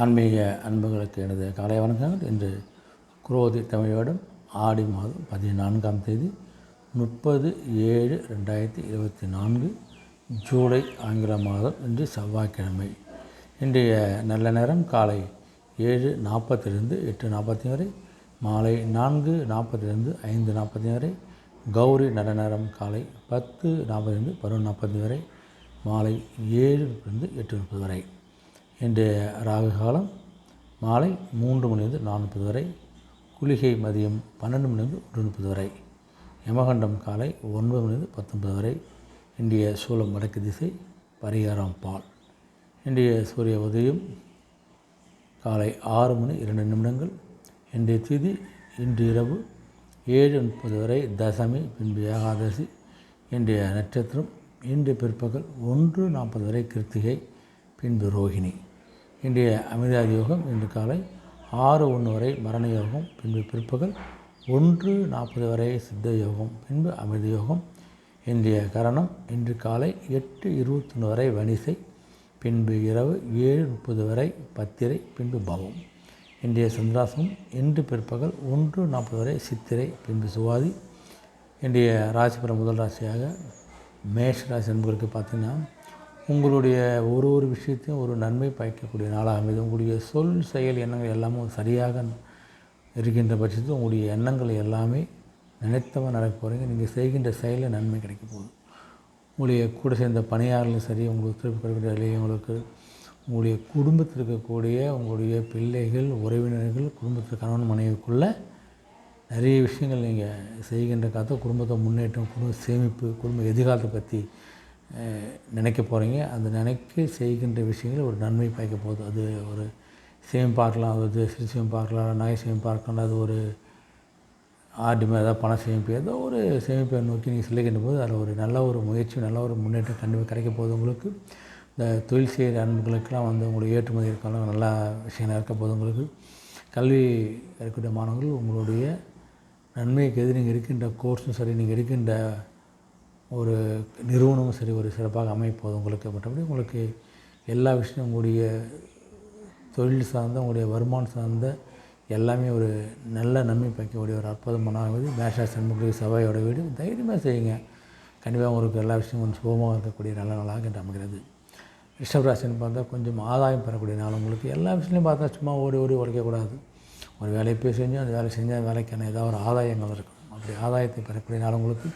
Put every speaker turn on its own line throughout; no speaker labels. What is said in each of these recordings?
ஆன்மீக அன்புகளுக்கு எனது காலை வணக்கங்கள். இன்று குரோதி தமிழ் வருடம் ஆடி மாதம் 14ஆம் தேதி 30/7/2024 ஜூலை ஆங்கில மாதம். இன்று செவ்வாய்க்கிழமை. இன்றைய நல்ல நேரம் காலை 7:40 8:45 வரை, மாலை 4:40 5:45 வரை. கௌரி நல்ல நேரம் காலை 10:40 11:45 வரை, மாலை 7:30 8:30 வரை. இன்றைய ராகு காலம் மாலை 3 மணிலிருந்து 4:30 வரை, குளிகை மதியம் 12 மணிலிருந்து 1:30 வரை, யமகண்டம் காலை 9 மணிலிருந்து 19 வரை. இன்றைய சூலம் வடக்கு திசை, பரிகாரம் பால். இன்றைய சூரிய உதயம் காலை 6:02. இன்றைய திதி இன்று இரவு 7:30 வரை தசமி, பின்பு ஏகாதசி. இன்றைய நட்சத்திரம் இன்று பிற்பகல் 1:40 வரை கிருத்திகை, பின்பு ரோகிணி. இன்றைய அமிர்தாதி யோகம் இன்று காலை 6:01 வரை மரண யோகம், பின்பு பிற்பகல் 1:40 வரை சித்த யோகம், பின்பு அமிர்த யோகம். இன்றைய கரணம் இன்று காலை 8:21 வரை வணிசை, பின்பு இரவு 7:30 வரை பத்திரை, பின்பு பவம். இன்றைய சந்திராசனம் இன்று பிற்பகல் 1:40 வரை சித்திரை, பின்பு சுவாதி. இன்றைய ராசிபுர முதல் ராசியாக மேஷ ராசி என்பவருக்கு பார்த்திங்கன்னா, உங்களுடைய ஒரு விஷயத்தையும் ஒரு நன்மை பயக்கக்கூடிய நாளாக அமைது. உங்களுடைய சொல் செயல் எண்ணங்கள் எல்லாமே சரியாக இருக்கின்ற பட்சத்தில் உங்களுடைய எண்ணங்கள் எல்லாமே நினைத்தவன் நடக்க போகிறீங்க. நீங்கள் செய்கின்ற செயலில் நன்மை கிடைக்க போகுது. உங்களுடைய கூட சேர்ந்த பணியாளர்களும் சரி, உங்களுக்கு திருப்பி கிடைக்கிற உங்களுக்கு உங்களுடைய குடும்பத்தில் இருக்கக்கூடிய உங்களுடைய பிள்ளைகள், உறவினர்கள், குடும்பத்தில் கணவன் மனைவிக்குள்ளே நிறைய விஷயங்கள் நீங்கள் செய்கின்ற காலத்தில் குடும்பத்தை முன்னேற்றம், குடும்ப சேமிப்பு, குடும்ப எதிர்காலத்தை பற்றி நினைக்க போகிறீங்க. அந்த நினைக்க செய்கின்ற விஷயங்கள் ஒரு நன்மை பயக்க போகுது. அது ஒரு சேமிப்பாக இருக்கலாம், அது சிறு சேமிப்பாக இருக்கலாம், நகை சேமிப்பாக இருக்கலாம், அது ஒரு ஆர்டி மாதிரி ஏதாவது பண சேமிப்பு, ஏதோ ஒரு சேமிப்பை நோக்கி நீங்கள் செல்லுகின்ற போது அதில் ஒரு நல்ல ஒரு முயற்சி, நல்ல ஒரு முன்னேற்றம் கண்டிப்பாக கிடைக்க போகுது. உங்களுக்கு இந்த தொழில் செய்கிற அன்புகளுக்கெல்லாம் உங்களுக்கு ஏற்றுமதி இருக்கலாம், நல்ல விஷயங்கள் இருக்க போகுது. உங்களுக்கு கல்வி இருக்கக்கூடிய மாணவர்கள் உங்களுடைய நன்மைக்கு எது நீங்கள் இருக்கின்ற கோர்ஸும் சரி, நீங்கள் இருக்கின்ற ஒரு நிறுவனமும் சரி ஒரு சிறப்பாக அமைப்போது உங்களுக்கு. மற்றபடி உங்களுக்கு எல்லா விஷயம் உங்களுடைய தொழில் சார்ந்த, உங்களுடைய வருமானம் சார்ந்த எல்லாமே ஒரு நல்ல நன்மை பயக்கக்கூடிய ஒரு அற்புதமான வீடு. மேஷராசி என்பவர்களுக்கு செவ்வாயோட வீடு. தைரியமாக செய்யுங்க. கண்டிப்பாக உங்களுக்கு எல்லா விஷயமும் கொஞ்சம் சுபமாக இருக்கக்கூடிய நல்ல நாளாக என்று அமைகிறது. ரிஷபராசின்னு பார்த்தா கொஞ்சம் ஆதாயம் பெறக்கூடிய நாள். உங்களுக்கு எல்லா விஷயத்தையும் பார்த்தா சும்மா ஓடி உழைக்கக்கூடாது. ஒரு வேலையை போய் செஞ்சு அந்த வேலை செஞ்சால் வேலைக்கான ஏதாவது ஒரு ஆதாயங்கள் இருக்கும். அப்படி ஆதாயத்தை பெறக்கூடிய நாள் உங்களுக்கு.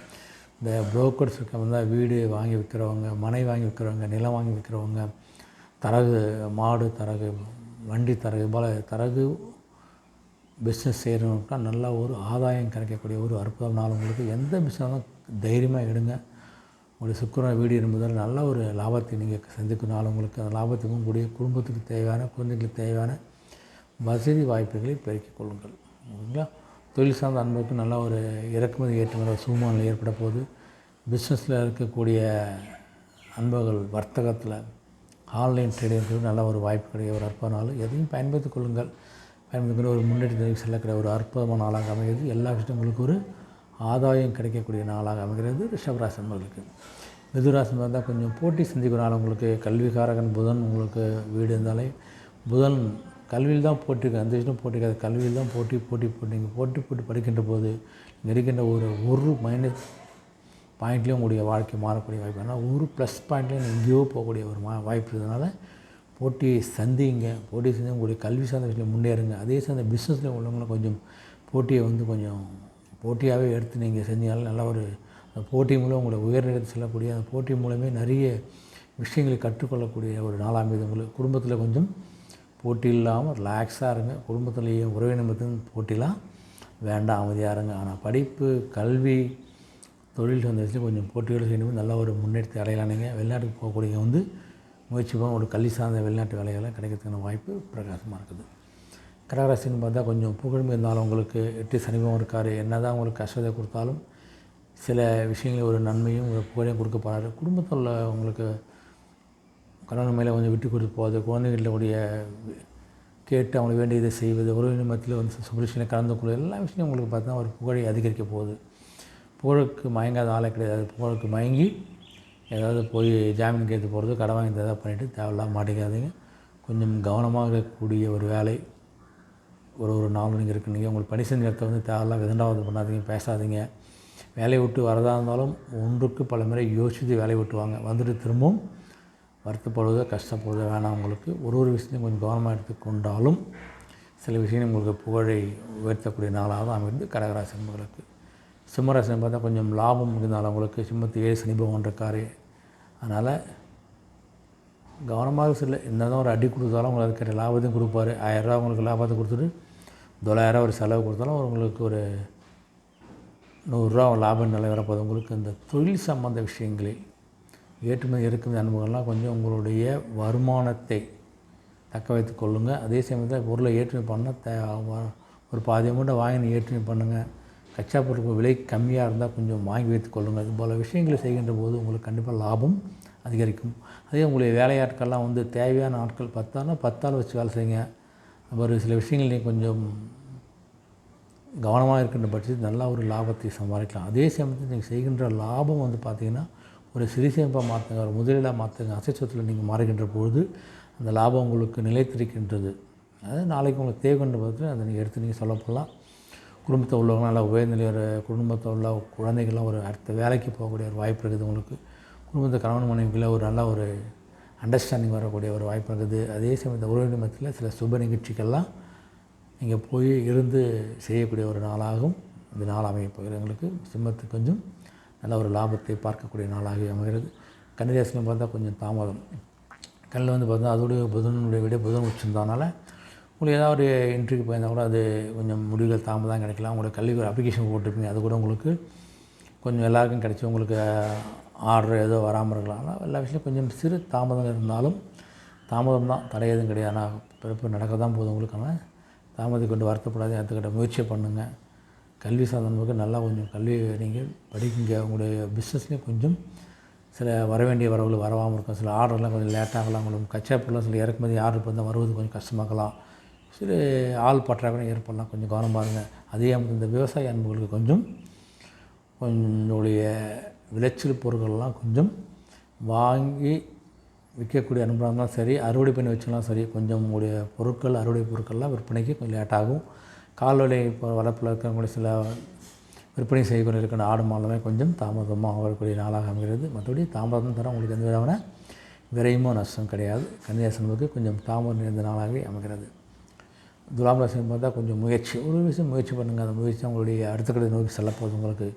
இந்த புரோக்கர்ஸ் இருக்கவங்க, வீடு வாங்கி விற்கிறவங்க, மனை வாங்கி விற்கிறவங்க, நிலம் வாங்கி விற்கிறவங்க, தரகு மாடு தரகு, வண்டி தரகு போல் தரகு பிஸ்னஸ் செய்கிறவங்களுக்குலாம் நல்ல ஒரு ஆதாயம் கிடைக்கக்கூடிய ஒரு அற்புதம் நாள் உங்களுக்கு. எந்த பிஸ்னஸும் தைரியமாக எடுங்க. உங்களுடைய சுக்கிரன் வீடு என்பதால் நல்ல ஒரு லாபத்தை நீங்கள் சந்திக்கும் நாள் உங்களுக்கு. அந்த லாபத்துக்கும் கூடிய குடும்பத்துக்கு தேவையான, குழந்தைகளுக்கு தேவையான வசதி வாய்ப்புகளை பெருக்கிக் கொள்ளுங்கள். ஓகேங்களா? தொழில் சார்ந்த அன்புக்கு நல்ல ஒரு இறக்குமதி ஏற்றுமதி சூழ்நிலை ஏற்பட போகுது. பிஸ்னஸில் இருக்கக்கூடிய அன்புகள் வர்த்தகத்தில் ஆன்லைன் ட்ரேடிங்கிறது நல்ல ஒரு வாய்ப்பு கிடைக்கிற ஒரு அற்புத நாள். எதையும் பயன்படுத்திக் கொள்ளுங்கள். பயன்படுத்திக்கிற ஒரு முன்னேற்றத்தை செல்லக்கூடிய ஒரு அற்புதமான நாளாக அமைகிறது. எல்லா விஷயமும் உங்களுக்கு ஒரு ஆதாயம் கிடைக்கக்கூடிய நாளாக அமைகிறது. ரிஷபராசி என்பவர்களுக்கு. மிதுராசி இருந்தால் கொஞ்சம் போட்டி சந்திக்கிற நாள் உங்களுக்கு. கல்விக்காரகன் புதன் உங்களுக்கு வீடு இருந்தாலே, புதன் கல்வியில் தான் போட்டி இருக்குது. அந்த விஷயம் போட்டி இருக்காது. கல்வியில் தான் போட்டி நீங்கள் போட்டு படிக்கின்ற போது இங்கே இருக்கின்ற ஒரு மைனஸ் பாயிண்ட்லேயும் உங்களுடைய வாழ்க்கை மாறக்கூடிய வாய்ப்பு. ஆனால் ஒரு ப்ளஸ் பாயிண்ட்லேயும் எங்கேயோ போகக்கூடிய ஒரு வாய்ப்பு இருந்ததுனால போட்டியை சந்திங்க. போட்டியை செஞ்சு உங்களுடைய கல்வி சார்ந்த விஷயத்தில் முன்னேறுங்க. அதே சார்ந்த பிஸ்னஸில் உள்ளவங்களும் கொஞ்சம் போட்டியை கொஞ்சம் போட்டியாகவே எடுத்து நீங்கள் செஞ்சாலும் நல்ல ஒரு போட்டி மூலம் உங்களை உயர்நிலைத்து செல்லக்கூடிய, அந்த போட்டி மூலமே நிறைய விஷயங்களை கற்றுக்கொள்ளக்கூடிய ஒரு நாளாக அமைது. உங்களுக்கு குடும்பத்தில் கொஞ்சம் போட்டி இல்லாமல் ரிலாக்ஸாக இருங்க. குடும்பத்திலேயும் உறவினர் மத்தியும் போட்டிலாம் வேண்டாம், அமைதியாக இருங்க. ஆனால் படிப்பு, கல்வி, தொழில் சார்ந்த விஷயத்தில் கொஞ்சம் போட்டிகள் செய்யணும். நல்ல ஒரு முன்னேற்றத்தை அடையலானுங்க. வெளிநாட்டுக்கு போகக்கூடிய முயற்சி பண்ண ஒரு கல்வி சார்ந்த வெளிநாட்டு வேலைகள்லாம் கிடைக்கிறதுக்கான வாய்ப்பு பிரகாசமாக இருக்குது. கடகராசின்னு பார்த்தா கொஞ்சம் புகழ்மை இருந்தாலும் உங்களுக்கு 8 சனிபம் இருக்கார். என்ன தான் உங்களுக்கு கஷ்டத்தை கொடுத்தாலும் சில விஷயங்களில் ஒரு நன்மையும் ஒரு புகழையும் கொடுக்க போகிறாரு. குடும்பத்தில் உங்களுக்கு கணவன் மேலே கொஞ்சம் விட்டு கொடுத்து போகுது. குழந்தைகளுடைய கேட்டு அவங்களுக்கு வேண்டியதை செய்வது, உறவினர் மத்தியில் சுபரிஷனை கலந்து கொள்வது, எல்லா விஷயம் உங்களுக்கு பார்த்தா ஒரு புகழை அதிகரிக்க போகுது. புகழுக்கு மயங்காத ஆளே கிடையாது. புகழுக்கு மயங்கி ஏதாவது போய் ஜாமீன் கேட்டு போகிறது, கடன் வாங்கி ஏதாவது பண்ணிவிட்டு தேவையில்லாமல் மாட்டிக்காதீங்க. கொஞ்சம் கவனமாக இருக்கக்கூடிய ஒரு வேலை. ஒரு நாள் நீங்கள் இருக்குனீங்க. உங்களுக்கு பணி செஞ்ச இடத்த வந்து தேவையில்லாம விதண்டாவாதம் பண்ணாதீங்க, பேசாதீங்க. வேலையை விட்டு வரதா இருந்தாலும் ஒன்றுக்கு பல முறை யோசித்து வேலையை விட்டு வாங்க. வந்துட்டு திரும்பவும் வருத்தப்படுவதோ கஷ்டப்படுவதோ வேணாம். உங்களுக்கு ஒரு விஷயத்தையும் கொஞ்சம் கவனமாக எடுத்துக்கொண்டாலும் சில விஷயங்கள் உங்களுக்கு புகழை உயர்த்தக்கூடிய நாளாக தான் அமைந்து கடகராசி என்பவர்களுக்கு. சிம்மராசி பார்த்தா கொஞ்சம் லாபம் மிகுந்தாலும் உங்களுக்கு சிம்மத்து 7 சனி பகவான் இருக்கார். அதனால் கவனமாக சில என்ன தான் ஒரு அடி கொடுத்தாலும் உங்களுக்கு அதுக்கிட்ட லாபத்தையும் கொடுப்பாரு. 1000 ரூபா உங்களுக்கு லாபத்தை கொடுத்துட்டு 900 ஒரு செலவு கொடுத்தாலும் உங்களுக்கு ஒரு 100 ரூபா லாபம் நிலை வரப்போது. உங்களுக்கு இந்த தொழில் சம்பந்த விஷயங்களில் ஏற்றுமதி இறக்குமதி அனுபவங்கள்லாம் கொஞ்சம் உங்களுடைய வருமானத்தை தக்க வைத்து கொள்ளுங்கள். அதே சமயத்தில் பொருளை ஏற்றுமதி பண்ண ஒரு பாதி அமௌண்ட்டை வாங்கி ஏற்றுமதி பண்ணுங்கள். கச்சா பொருட்கள் விலை கம்மியாக இருந்தால் கொஞ்சம் வாங்கி வைத்து கொள்ளுங்கள். இது போல் விஷயங்களை செய்கின்ற போது உங்களுக்கு கண்டிப்பாக லாபம் அதிகரிக்கும். அதே உங்களுடைய வேலையாட்கள்லாம் வந்து தேவையான ஆட்கள் 10 ஆள் வச்சு வேலை செய்யுங்க. அப்புறம் சில விஷயங்கள் நீங்கள் கொஞ்சம் கவனமாக இருக்கின்ற பட்சத்தில் நல்லா ஒரு லாபத்தை சம்பாதிக்கலாம். அதே சமயத்தில் நீங்கள் செய்கின்ற லாபம் வந்து பார்த்திங்கன்னா ஒரு சிறுசேமிப்பாக மாற்றுங்க, ஒரு முதலீடாக மாற்றுங்க. அசைச்சத்தில் நீங்கள் மாறுகின்ற பொழுது அந்த லாபம் உங்களுக்கு நிலைத்திருக்கின்றது. அதாவது நாளைக்கு உங்களுக்கு தேவைன்ற பட்சத்தில் அதை நீங்கள் எடுத்து நீங்கள் சொல்லப்படலாம். குடும்பத்தில் உள்ளவங்க நல்லா உயர்நிலை ஒரு குடும்பத்தில் உள்ள குழந்தைகள்லாம் ஒரு அடுத்த வேலைக்கு போகக்கூடிய ஒரு வாய்ப்பு இருக்குது. உங்களுக்கு குடும்பத்தை கணவன் மனைவிக்குள்ளே ஒரு நல்ல ஒரு அண்டர்ஸ்டாண்டிங் வரக்கூடிய ஒரு வாய்ப்பு இருக்குது. அதே சமயத்தில் உறவினர் மத்தியில் சில சுப நிகழ்ச்சிகள்லாம் நீங்கள் போய் இருந்து செய்யக்கூடிய ஒரு நாளாகவும் இந்த நாள் அமையப்போகிறது. எங்களுக்கு சிம்மத்துக்கு கொஞ்சம் நல்ல ஒரு லாபத்தை பார்க்கக்கூடிய நாளாக அமைகிறது. கன்னிராசியில் பார்த்தா கொஞ்சம் தாமதம். கண்ணில் வந்து பார்த்தா அதோடைய புதனுடைய விட புதன் உச்சந்தனால உங்களுக்கு ஏதாவது ஒரு இன்டர்வியூக்கு போயிருந்தால் கூட அது கொஞ்சம் முடிவுகள் தாமதம் கிடைக்கலாம். உங்களோட கல்வி ஒரு அப்ளிகேஷன் போட்டிருப்பீங்க, அது கூட உங்களுக்கு கொஞ்சம் எல்லாருக்கும் கிடைச்சி உங்களுக்கு ஆர்டர் ஏதோ வராமல் இருக்கலாம். ஆனால் எல்லா விஷயத்தையும் கொஞ்சம் சிறு தாமதம் இருந்தாலும் தாமதம் தான், தடை எதுவும் கிடையாது. ஆனால் பிறப்பு நடக்க தான் போதும் உங்களுக்கு. ஆனால் தாமதத்தை கொண்டு வருத்தப்படாது, அதுக்கிட்ட முயற்சியை பண்ணுங்கள். கல்வி சாதனங்களுக்கு நல்லா கொஞ்சம் கல்வி நீங்கள் படிக்குங்க. உங்களுடைய பிஸ்னஸ்லேயும் கொஞ்சம் சில வர வேண்டிய வரவுகள் வரவாமல் இருக்கும். சில ஆர்டர்லாம் கொஞ்சம் லேட்டாகலாம். உங்களுக்கு கச்சா பொருளாக சில இறக்குமதி ஆர்டர் பண்ணால் வருவது கொஞ்சம் கஷ்டமாகலாம். சில ஆள் பற்றாக்குறை ஏற்படலாம். கொஞ்சம் கவனமாக இருங்க. அதே இந்த விவசாய அன்புகளுக்கு கொஞ்சம் உங்களுடைய விளைச்சல் பொருட்கள்லாம் கொஞ்சம் வாங்கி விற்கக்கூடிய அனுபவம் இருந்தாலும் சரி, அறுவடை பண்ணி வச்சாலும் சரி, கொஞ்சம் உங்களுடைய பொருட்கள் அறுவடை பொருட்கள்லாம் விற்பனைக்கு கொஞ்சம் லேட்டாகும். கால்நடை இப்போ வளர்ப்பில் இருக்கக்கூடிய சில விற்பனை செய்யக்கூடிய இருக்கிற ஆடு மாடுமே கொஞ்சம் தாமதமாக வரக்கூடிய நாளாக அமைகிறது. மற்றபடி தாமதம் தர உங்களுக்கு எந்த விதமான விரைமோ நஷ்டம் கிடையாது. கன்னிராசிக்கு கொஞ்சம் தாமதம் நிறைந்த நாளாகவே அமைகிறது. துலாம் ராசி பார்த்தா கொஞ்சம் முயற்சி, ஒரு விஷயம் முயற்சி பண்ணுங்கள். அந்த முயற்சி உங்களுடைய அடுத்த கட்டத்தை நோக்கி செல்லப்போகுது. உங்களுக்கு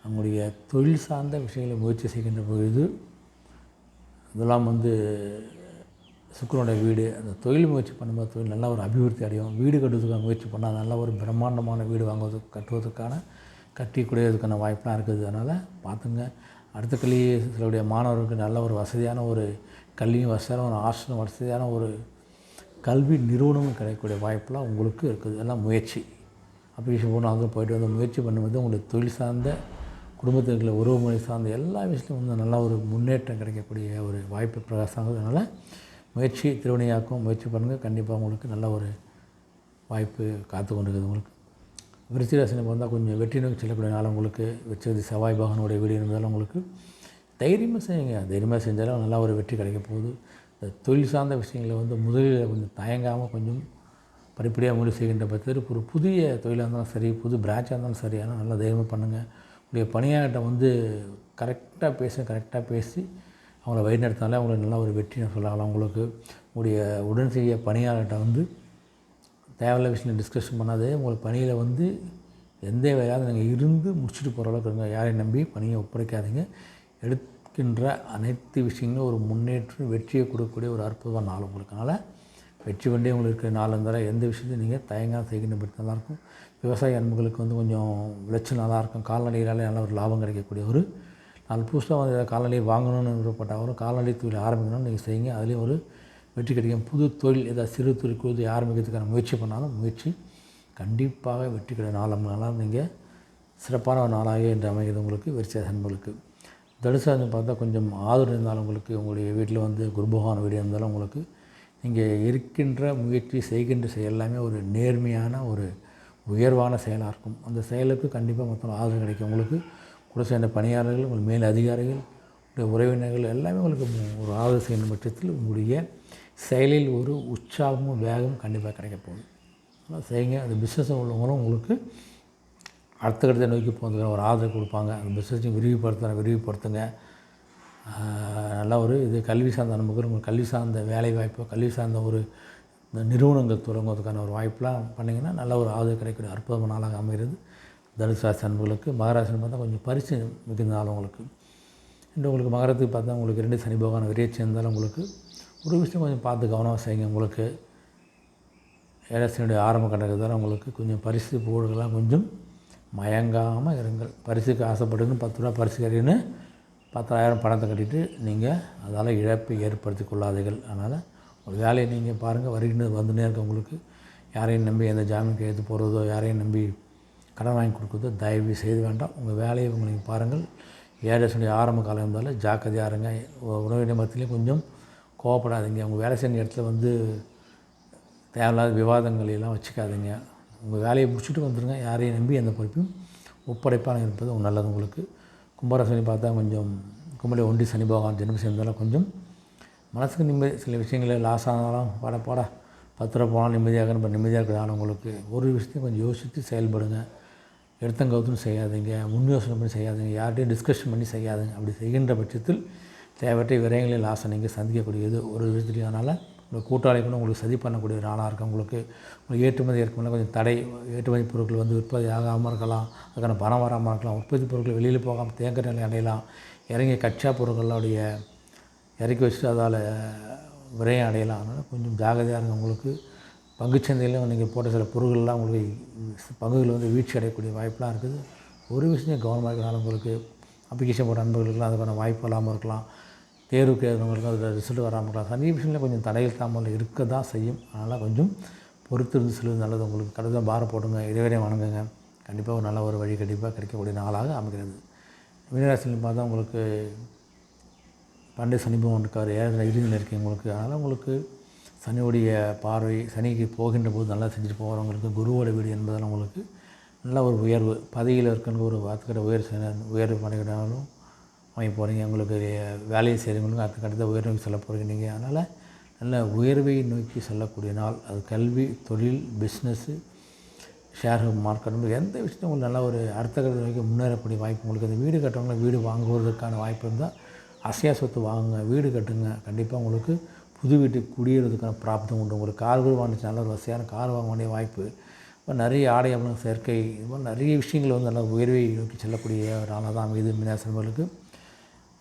அவங்களுடைய தொழில் சார்ந்த விஷயங்களை முயற்சி செய்கின்ற பொழுது இதெல்லாம் வந்து சுக்கிரனுடைய வீடு, அந்த தொழில் முயற்சி பண்ணும்போது தொழில் நல்ல ஒரு அபிவிருத்தி அடையும். வீடு கட்டுவதற்கான முயற்சி பண்ணால் நல்ல ஒரு பிரம்மாண்டமான வீடு கட்டுவதற்கான கட்டிக்கூடியதுக்கான வாய்ப்பெலாம் இருக்குது. அதனால் பார்த்துங்க. அடுத்த கல்வி சிலருடைய மாணவர்களுக்கு நல்ல ஒரு வசதியான ஒரு கல்வியும் வசதியான ஒரு ஹாஸ்டலும் வசதியான ஒரு கல்வி நிறுவனமும் கிடைக்கக்கூடிய வாய்ப்பெலாம் உங்களுக்கு இருக்குது. எல்லாம் முயற்சி அப்ளிகேஷன் போனாலும் போய்ட்டு வந்து முயற்சி பண்ணும்போது உங்களுக்கு தொழில் சார்ந்த குடும்பத்தில் இருக்கிற உறவுமுறை சார்ந்த எல்லா விஷயத்துலையும் வந்து நல்ல ஒரு முன்னேற்றம் கிடைக்கக்கூடிய ஒரு வாய்ப்பு பிரகாசமாக. அதனால் முயற்சி திருவினையாக்கும். முயற்சி பண்ணுங்கள். கண்டிப்பாக உங்களுக்கு நல்ல ஒரு வாய்ப்பு காத்து கொண்டு இருக்குது. உங்களுக்கு விருச்சிக வந்தால் கொஞ்சம் வெற்றி நோக்கி செல்லக்கூடிய நாள் உங்களுக்கு வச்சது செவ்வாய் பகவானுடைய வீடு இருந்தாலும் உங்களுக்கு தைரியமாக செய்யுங்க. தைரியமாக செஞ்சாலும் நல்லா ஒரு வெற்றி கிடைக்க போகுது. இந்த தொழில் சார்ந்த விஷயங்களை வந்து முதலில் கொஞ்சம் தயங்காமல் கொஞ்சம் படிப்படியாக முடிவு செய்கின்ற பட்சத்தில் ஒரு புதிய தொழிலாக இருந்தாலும் சரி, புது பிரான்ச்சாக இருந்தாலும் சரி, ஆனால் நல்லா தைரியமாக பண்ணுங்கள். உங்களுடைய பணியாளர்கிட்ட வந்து கரெக்டாக பேசி அவங்கள வழிநடத்தினாலே அவங்களுக்கு நல்ல ஒரு வெற்றி சொல்லலாம். உங்களுக்கு உங்களுடைய உடன் செய்ய பணியாளர்கிட்ட வந்து தேவையில்ல விஷயம் டிஸ்கஷன் பண்ணாதே. உங்களுக்கு பணியில் வந்து எந்த வேலையாவது நீங்கள் இருந்து முடிச்சுட்டு போகிற அளவுக்கு இருங்க. யாரையும் நம்பி பணியை ஒப்படைக்காதீங்க. எடுக்கின்ற அனைத்து விஷயங்களும் ஒரு முன்னேற்றம் வெற்றியை கொடுக்கக்கூடிய ஒரு அற்புதமான நாள் உங்களுக்கு. அதனால் வெற்றி வண்டியே உங்களுக்கு இருக்கிற நாள் இருந்தால் எந்த விஷயத்தையும் நீங்கள் தயங்காக செய்கின்ற பற்றி நல்லாயிருக்கும். விவசாய அன்புகளுக்கு வந்து கொஞ்சம் விளைச்சல் நல்லாயிருக்கும். கால்நடைகளாலே நல்ல ஒரு லாபம் கிடைக்கக்கூடிய ஒரு நாலு புதுசாக வந்து கால்நடையை வாங்கணும்னு விருப்பப்பட்டாலும் கால்நடை தொழில் ஆரம்பிக்கணும்னு நீங்கள் செய்யுங்க. அதுலேயும் ஒரு வெற்றி கிடைக்கும். புது தொழில் ஏதாவது சிறு தொழில் குழுது ஆரம்பிக்கிறதுக்கான முயற்சி பண்ணாலும் முயற்சி கண்டிப்பாக வெற்றி கிடைக்கும். நாளாக நீங்கள் சிறப்பான ஒரு நாளாக என்று அமைகிறது உங்களுக்கு விருச்சிக அன்புகளுக்கு. தனுசு பார்த்தா கொஞ்சம் ஆதரவு இருந்தாலும் உங்களுக்கு உங்களுடைய வீட்டில் வந்து குருபகவான் வீடு இருந்தாலும் உங்களுக்கு நீங்கள் இருக்கின்ற முயற்சி செய்கின்ற செயல் எல்லாமே ஒரு நேர்மையான ஒரு உயர்வான செயலாக இருக்கும். அந்த செயலுக்கு கண்டிப்பாக மொத்தம் ஆதரவு கிடைக்கும். உங்களுக்கு கூட சேர்ந்த பணியாளர்கள், உங்கள் மேல் அதிகாரிகள், உங்களுடைய உறவினர்கள் எல்லாமே உங்களுக்கு ஒரு ஆதரவு செய்யும் பட்சத்தில் உங்களுடைய செயலில் ஒரு உற்சாகமும் வேகமும் கண்டிப்பாக கிடைக்க போகுது. அதனால் செய்யுங்க. அந்த பிஸ்னஸ் உள்ளவங்களும் உங்களுக்கு அடுத்த கட்டத்தை நோக்கி போகிறதுக்கான ஒரு ஆதரவு கொடுப்பாங்க. அந்த பிஸ்னஸையும் விரிவுபடுத்துங்க. நல்லா ஒரு இது கல்வி சார்ந்த நமக்கு உங்களுக்கு கல்வி சார்ந்த வேலைவாய்ப்பு, கல்வி சார்ந்த ஒரு இந்த நிறுவனங்கள் தொடங்குவதற்கான ஒரு வாய்ப்பெலாம் பண்ணிங்கன்னா நல்ல ஒரு ஆதரவு கிடைக்கக்கூடிய அற்புதமான நாளாக அமைகிறது. தனுசு ராசி அன்பர்களுக்கு. மகராசி பார்த்தா கொஞ்சம் பரிசு மிகுந்த நாள் உங்களுக்கு. இன்று உங்களுக்கு மகரத்துக்கு பார்த்தா உங்களுக்கு 2 சனி பகவான் விரைய சேர்ந்தாலும் உங்களுக்கு ஒரு விஷயம் கொஞ்சம் பார்த்து கவனமாக செய்யுங்க. உங்களுக்கு ஏழரசனுடைய ஆரம்ப கட்டத்தில் உங்களுக்கு கொஞ்சம் பரிசு புகழ்கள்லாம் கொஞ்சம் மயங்காமல் இருங்கள். பரிசுக்கு ஆசைப்பட்டுன்னு 10 ரூபா பரிசு கறின்னு 10,000 பணத்தை கட்டிட்டு நீங்கள் அதால் இழப்பை ஏற்படுத்தி கொள்ளாதீர்கள். அதனால் ஒரு வேலையை நீங்கள் பாருங்கள். வருகின்றது வந்துனே இருக்க உங்களுக்கு யாரையும் நம்பி எந்த ஜாமீன் கையெழுத்து போடுறதோ, யாரையும் நம்பி கடன் வாங்கி கொடுக்குறதோ தயவு செய்து வேண்டாம். உங்கள் வேலையை உங்களுக்கு பாருங்கள். ஏழரசனுடைய ஆரம்ப காலம் இருந்தாலும் ஜாக்கிரதையாக இருங்க. உறவினர் மத்தியிலையும் கொஞ்சம் கோவப்படாதீங்க. உங்கள் வேலை செய்கிற இடத்துல தேவையில்லாத விவாதங்கள் எல்லாம் வச்சுக்காதீங்க. உங்கள் வேலையை முடிச்சுட்டு வந்துடுங்க. யாரையும் நம்பி எந்த பொறுப்பையும் ஒப்படைப்பான இருப்பது நல்லது உங்களுக்கு. கும்பராசனி பார்த்தா கொஞ்சம் கும்பலை ஒண்டி சனி பகவான் ஜென்மம் சேர்ந்தாலும் கொஞ்சம் மனசுக்கு நிம்மதி. சில விஷயங்களில் லாஸ் ஆனாலும் போடா 10 ரூபா போனால் நிம்மதியாக நிம்மதியாக இருக்கிற உங்களுக்கு ஒரு விஷயத்தையும் கொஞ்சம் யோசித்து செயல்படுங்க. எடுத்தங்கவுத்துன்னு செய்யாதீங்க. முன் யோசனை பண்ணி செய்யாதீங்க. யார்கிட்டையும் டிஸ்கஷன் பண்ணி செய்யாதீங்க. அப்படி செய்கின்ற பட்சத்தில் தேவையற்ற விரயங்களில் லாஸை நீங்கள் சந்திக்கக்கூடியது ஒரு விஷயத்துலையும். அதனால் உங்கள் கூட்டாளிகளும் உங்களுக்கு சதி பண்ணக்கூடிய ஒரு ஆளாக இருக்கும். உங்களுக்கு ஏற்றுமதி இறக்குமதியில் கொஞ்சம் தடை. ஏற்றுமதி பொருட்கள் உற்பத்தி ஆகாமல் இருக்கலாம். அதுக்கான பணம் வராமல் இருக்கலாம். உற்பத்தி பொருட்கள் வெளியில் போகாமல் தேங்க நிலை அடையலாம். இறங்கிய கச்சா பொருட்களோடைய இறக்கி வச்சுட்டு அதால் விரயம் அடையலாம். அதனால் கொஞ்சம் ஜாகிரதையாக இருங்க. உங்களுக்கு பங்குச்சந்தையில் நீங்கள் போட்ட சில பொருட்கள்லாம் உங்களுக்கு பங்குகள் வீழ்ச்சி அடையக்கூடிய வாய்ப்பெலாம் இருக்குது. ஒரு விஷயம் கவனமாக இருக்கிறனால உங்களுக்கு அப்ளிகேஷன் போட்ட நண்பர்களுக்கெல்லாம் அதுக்கான வாய்ப்பு இல்லாமல் இருக்கலாம். தேர்வுக்கு எழுதுனவங்களுக்கு அதில் ரிசல்ட் வராமல் இருக்கலாம். சனி விஷயங்களில் கொஞ்சம் தடைகள் தாமல் இருக்க தான் செய்யும். அதனால் கொஞ்சம் பொறுத்திருந்து செல்வது நல்லது. உங்களுக்கு கடுமையாக பாரம் போடுங்க. இறைவனை வணங்குங்க. கண்டிப்பாக ஒரு நல்ல ஒரு வழி கண்டிப்பாக கிடைக்கக்கூடிய நாளாக அமைகிறது. மீனராசியில் பார்த்தா உங்களுக்கு பண்டை சனி பகவான் இருக்கார். 7 இறுதியில் இருக்கீங்க உங்களுக்கு. அதனால் உங்களுக்கு சனியுடைய பார்வை சனிக்கு போகின்ற போது நல்லா செஞ்சுட்டு போகிறவங்களுக்கு குருவோட வீடு என்பதால் உங்களுக்கு நல்ல ஒரு உயர்வு. பதவியில் இருக்கிற ஒரு வார்த்தைக்கிட்ட உயர்வு பண்ணிக்கிட்டாலும் வாங்கி போகிறீங்க. உங்களுக்கு வேலையை செய்கிறவங்களுக்கு அடுத்த கட்டத்தை உயர் நோக்கி செல்ல போகிறீங்க நீங்கள். அதனால் நல்ல உயர்வை நோக்கி செல்லக்கூடிய நாள். அது கல்வி, தொழில், பிஸ்னஸ்ஸு, ஷேர் மார்க்கெட் எந்த விஷயத்தையும் உங்களுக்கு நல்ல ஒரு அடுத்த கட்டத்தை நோக்கி முன்னேறக்கூடிய வாய்ப்பு. உங்களுக்கு அந்த வீடு கட்டுறவங்க வீடு வாங்குவதற்கான வாய்ப்பு இருந்தால் அசையா சொத்து வாங்குங்க. வீடு கட்டுங்க. கண்டிப்பாக உங்களுக்கு புது வீட்டுக்கு குடியேறதுக்கான பிராப்தம் உண்டு. உங்களுக்கு கார் கூட வாங்கிச்சு நல்ல ஒரு வசதியான கார் வாங்க வேண்டிய வாய்ப்பு. இப்போ நிறைய ஆடை அபலம் சேர்க்கை இது மாதிரி நிறைய விஷயங்கள் நல்ல உயர்வை நோக்கி செல்லக்கூடிய ஒரு நாளாக தான் அமையுது. மீனராசினர்களுக்கு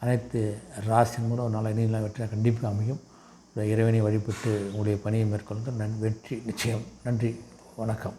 அனைத்து ராசியின் மூலம் ஒரு நாள் இணையெல்லாம் வெற்றி கண்டிப்பாக அமையும். இறைவனை வழிபட்டு உங்களுடைய பணியை மேற்கொள்ளுங்கள். வெற்றி நிச்சயம். நன்றி, வணக்கம்.